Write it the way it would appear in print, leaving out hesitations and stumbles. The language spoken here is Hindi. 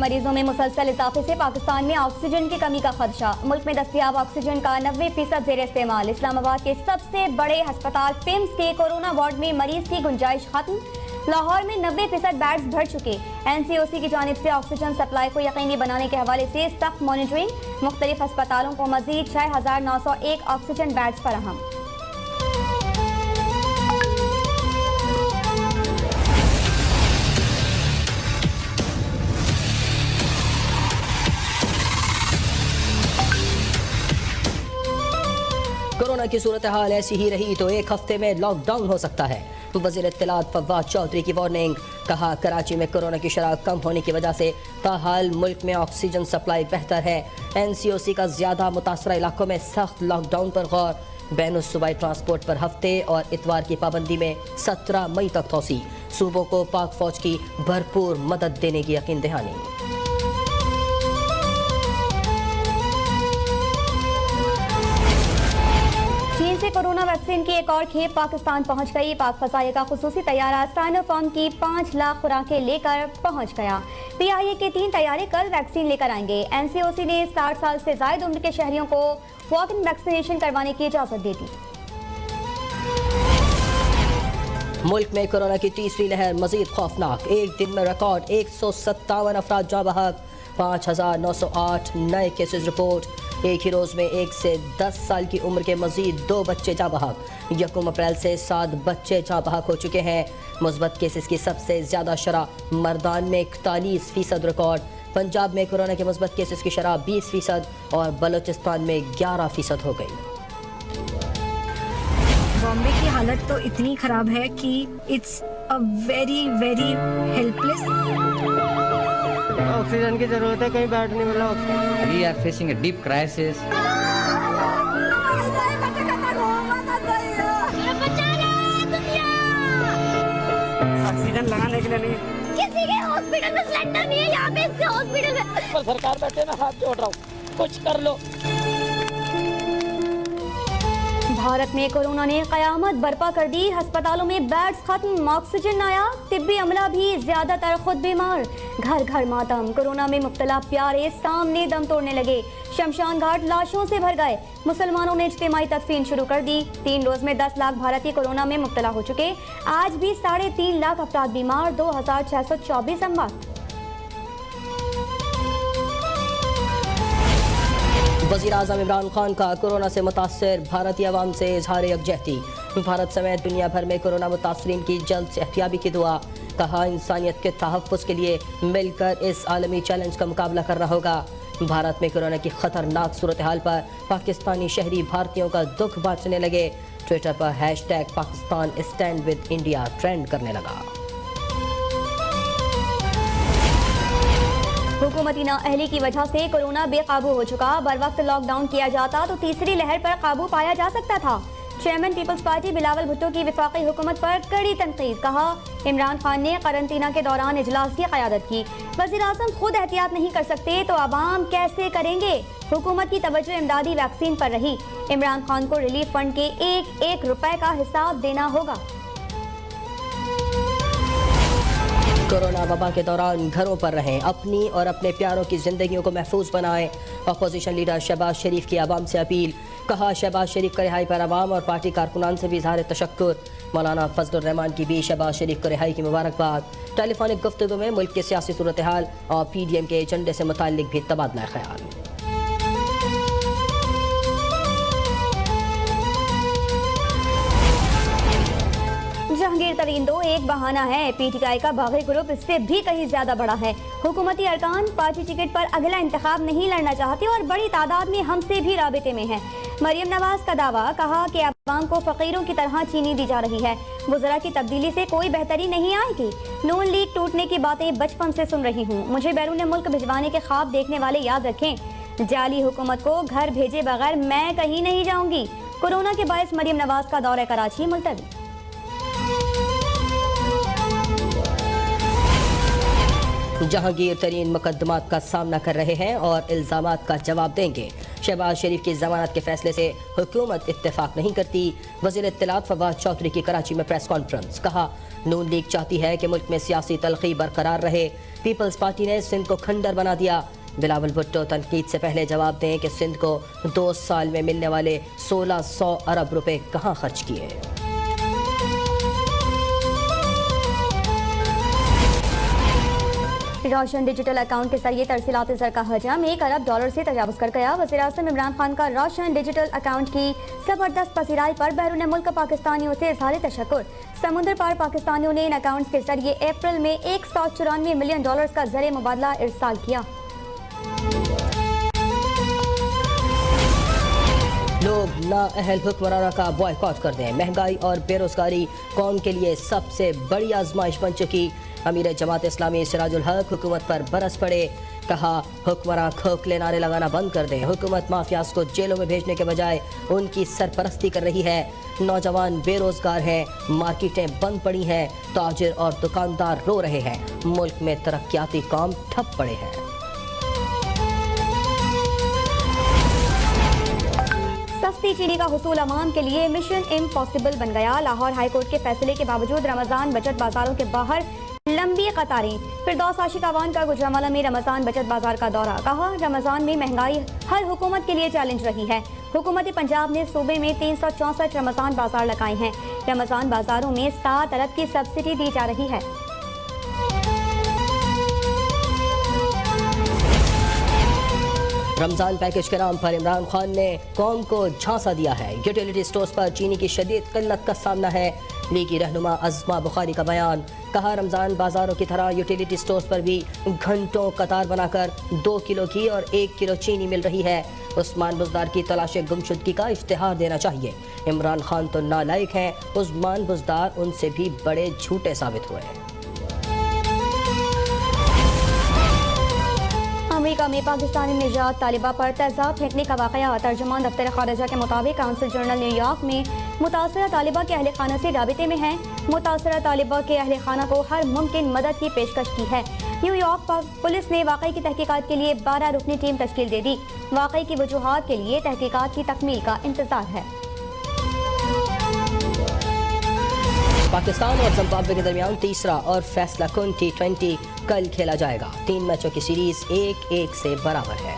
मरीजों में मुसलसल इजाफे से पाकिस्तान में ऑक्सीजन की कमी का खदशा। मुल्क में दस्तयाब ऑक्सीजन का 90% जेर इस्तेमाल। इस्लामाबाद के सबसे बड़े अस्पताल पिम्स के कोरोना वार्ड में मरीज की गुंजाइश खत्म। लाहौर में 90% बेड्स भर चुके। NCOC की जानिब से ऑक्सीजन सप्लाई को यकीनी बनाने के हवाले से सख्त मॉनिटरिंग। मुख्तलिफ अस्पतालों को मजीद 6901 ऑक्सीजन बेड्स फराहम। कोरोना की सूरत हाल ऐसी ही रही तो एक हफ्ते में लॉकडाउन हो सकता है। वज़ीर इत्तलात फवाद चौधरी की वार्निंग। कहा, कराची में कोरोना की शरह कम होने की वजह से ताहाल मुल्क में ऑक्सीजन सप्लाई बेहतर है। NCOC का ज़्यादा मुतासरा इलाकों में सख्त लॉकडाउन पर गौर। बैनुल सूबाई ट्रांसपोर्ट पर हफ्ते और इतवार की पाबंदी में 17 मई तक तोसी। सूबों को पाक फौज की भरपूर मदद देने की यकीन दहानी। चीन से कोरोना वैक्सीन की एक और खेप पाकिस्तान पहुंच गई। पाक फजाइया का खुसूसी तैयारा साइनोफार्म की 5 लाख खुराकें लेकर पहुंच गया। PIA के 3 तैयारे कल वैक्सीन लेकर आएंगे। NCOC ने 60 साल से ज्यादा उम्र के शहरियों को वॉक इन वैक्सीनेशन करवाने की इजाजत दे दी। मुल्क में कोरोना की तीसरी लहर मजीद खौफनाक। एक दिन में रिकॉर्ड 157 अफराद जाँ बहक। 5908 नए केसेस रिपोर्ट। एक ही रोज में 1 से 10 साल की उम्र के मजीद 2 बच्चे जाँ बहक। 1 अप्रैल से 7 बच्चे जाँ बहक हो चुके हैं। मुस्बत केसेस की सबसे ज्यादा शरह मर्दान में 41% रिकॉर्ड। पंजाब में कोरोना के मुस्बत केसेस की शरह 20% और बलूचिस्तान में 11% हो गई। बॉम्बे की हालत तो इतनी खराब है कि it's a very very helpless. Oxygen की जरूरत है, कहीं बैठ नहीं मिला oxygen. We are facing a deep crisis. Oxygen लगाने के लिए नहीं, किसी के हॉस्पिटल में सिलेंडर नहीं है। यहाँ पे इसके हॉस्पिटल में पर सरकार बैठे ना, हाथ जोड़ रहा हूँ, कुछ कर लो। भारत में कोरोना ने कयामत बर्पा कर दी। अस्पतालों में बेड्स खत्म, ऑक्सीजन आया, तिब्बी अमला भी ज्यादातर खुद बीमार। घर घर मातम। कोरोना में मुब्तला प्यारे सामने दम तोड़ने लगे। शमशान घाट लाशों से भर गए। मुसलमानों ने इज्तिमाई तदफीन शुरू कर दी। 3 रोज में 10 लाख भारतीय कोरोना में मुब्तला हो चुके। आज भी 3.5 लाख अफराद बीमार। 2624 अमवात। वज़ीर आज़म इमरान खान का कोरोना से मुतासर भारतीय अवाम से इजहार यकजहती। भारत समेत दुनिया भर में कोरोना मुतासरीन की जल्द सेहतियाबी की दुआ। कहा, इंसानियत के तहफ़्फ़ुज़ के लिए मिलकर इस आलमी चैलेंज का मुकाबला करना होगा। भारत में कोरोना की खतरनाक सूरत हाल पर पाकिस्तानी शहरी भारतीयों का दुख बांटने लगे। ट्विटर पर #Pakistan stand with India trend करने लगा। हुकूमती नाअहली की वजह से कोरोना बेकाबू हो चुका। बर वक्त लॉकडाउन किया जाता तो तीसरी लहर पर काबू पाया जा सकता था। चेयरमैन पीपल्स पार्टी बिलावल भुट्टो की वफाकी हुकूमत पर कड़ी तनकीद। कहा, इमरान खान ने करंतना के दौरान इजलास की क़यादत की। वज़ीर आज़म खुद एहतियात नहीं कर सकते तो अवाम कैसे करेंगे। हुकूमत की तवज्जो इमदादी वैक्सीन पर रही। इमरान खान को रिलीफ फंड के 1-1 रुपए का हिसाब देना होगा। कोरोना वबा के दौरान घरों पर रहें, अपनी और अपने प्यारों की जिंदगियों को महफूज बनाएं। अपोजिशन लीडर शहबाज शरीफ की आवाम से अपील। कहा, शहबाज शरीफ की रिहाई पर आवाम और पार्टी कारकुनान से भी इज़हार तशक्कुर। मौलाना फजलुर रहमान की भी शहबाज शरीफ को रिहाई की मुबारकबाद। टेलीफोनिक गुफ्तगू में मुल्क की सियासी सूरत हाल और PDM के एजेंडे से मुताल्लिक भी तबादला ख्याल। जहांगीर तरीन दो एक बहाना है। PTI का बागी ग्रुप इससे भी कहीं ज्यादा बड़ा है। हुकूमती अरकान पार्टी टिकट पर अगला इंतखाब नहीं लड़ना चाहते और बड़ी तादाद में हमसे भी राबिते में है। मरियम नवाज का दावा। कहा कि अवाम को फकीरों की तरह चीनी दी जा रही है। वज़रा की तब्दीली से कोई बेहतरी नहीं आएगी। नून लीग टूटने की बातें बचपन से सुन रही हूँ। मुझे बैरून मुल्क भिजवाने के ख्वाब देखने वाले याद रखें। जाली हुकूमत को घर भेजे बगैर मैं कहीं नहीं जाऊंगी। कोरोना के बायस मरियम नवाज का दौरा कराची मुलतवी। जहांगीर तरीन मुकदमात का सामना कर रहे हैं और इल्जामात का जवाब देंगे। शहबाज शरीफ की जमानत के फैसले से हुकूमत इत्तेफाक नहीं करती। वज़ीर इत्तलात फवाद चौधरी की कराची में प्रेस कॉन्फ्रेंस। कहा, नून लीग चाहती है कि मुल्क में सियासी तलखी बरकरार रहे। पीपल्स पार्टी ने सिंध को खंडर बना दिया। बिलावल भुट्टो तनकीद से पहले जवाब दें कि सिंध को 2 साल में मिलने वाले 1600 अरब रुपए कहाँ खर्च किए। रोशन डिजिटल अकाउंट के जरिए तरसीलात ज़र का हजम $1 अरब से तजावुज़ कर गया। वज़ीर-ए-आज़म इमरान खान का रोशन डिजिटल अकाउंट की ज़बरदस्त पसीराई पर बैरून मुल्क पाकिस्तानियों से इज़हार तशक्कुर। समुंदर पार पाकिस्तानियों ने इन अकाउंट्स के जरिए अप्रैल में $194 मिलियन का ज़र मुबादला इरसाल किया। लोग नाअहल हुक्मरानों का बॉयकॉट कर दें। महंगाई और बेरोजगारी कौम के लिए सबसे बड़ी आजमाइश बन चुकी। अमीर जमात इस्लामी सिराजुल हक हुकूमत पर बरस पड़े। कहा, हुक्मरान खोखले नारे लगाना बंद कर दें। हुकूमत माफियाज को जेलों में भेजने के बजाय उनकी सरपरस्ती कर रही है। नौजवान बेरोजगार हैं, मार्केटें बंद पड़ी हैं, ताजिर और दुकानदार रो रहे हैं। मुल्क में तरक्याती काम ठप पड़े हैं। सस्ती चीनी का हुसूल अवाम के लिए मिशन इम्पॉसिबल बन गया। लाहौर हाईकोर्ट के फैसले के बावजूद रमजान बचत बाजारों के बाहर लंबी कतारें। फिरदौस आशिक अवान का गुजरांवाला में रमजान बचत बाजार का दौरा। कहा, रमजान में महंगाई हर हुकूमत के लिए चैलेंज रही है। हुकूमत पंजाब ने सूबे में 364 रमजान बाजार लगाए हैं। रमजान बाजारों में 7 अरब की सब्सिडी दी जा रही है। रमजान पैकेज के नाम पर इमरान खान ने कौम को झांसा दिया है। यूटिलिटी स्टोर्स पर चीनी की शदीद किल्लत का सामना है। लीगी रहनुमा अज़मा बुखारी का बयान। कहा, रमजान बाजारों की तरह यूटिलिटी स्टोर्स पर भी घंटों कतार बनाकर 2 किलो घी और 1 किलो चीनी मिल रही है। उस्मान बुज़दार की तलाश गुमशुदगी का इश्तिहार देना चाहिए। इमरान खान तो नालायक हैं, उस्मान बुज़दार उनसे भी बड़े झूठे साबित हुए हैं। अमेरिका में पाकिस्तानी निजात तालिबा पर तेजाब फेंकने का वाक़या। तर्जुमान दफ्तर खारजा के मुताबिक काउंसिल जर्नल न्यूयॉर्क में मुतासरा तालिबा के अहल खाना से राबिते में है। मुतासरा तालिबा के अहल खाना को हर मुमकिन मदद की पेशकश की है। न्यूयॉर्क पर पुलिस ने वाक़े की तहकीकात के लिए 12 रुकनी टीम तश्कील दे दी। वाक़े की वजूहात के लिए तहकीकात की तकमील का इंतजार है। पाकिस्तान और जिम्बाब्वे के दरमियान तीसरा और फैसला कुन T20 कल खेला जाएगा। 3 मैचों की सीरीज 1-1 से बराबर है।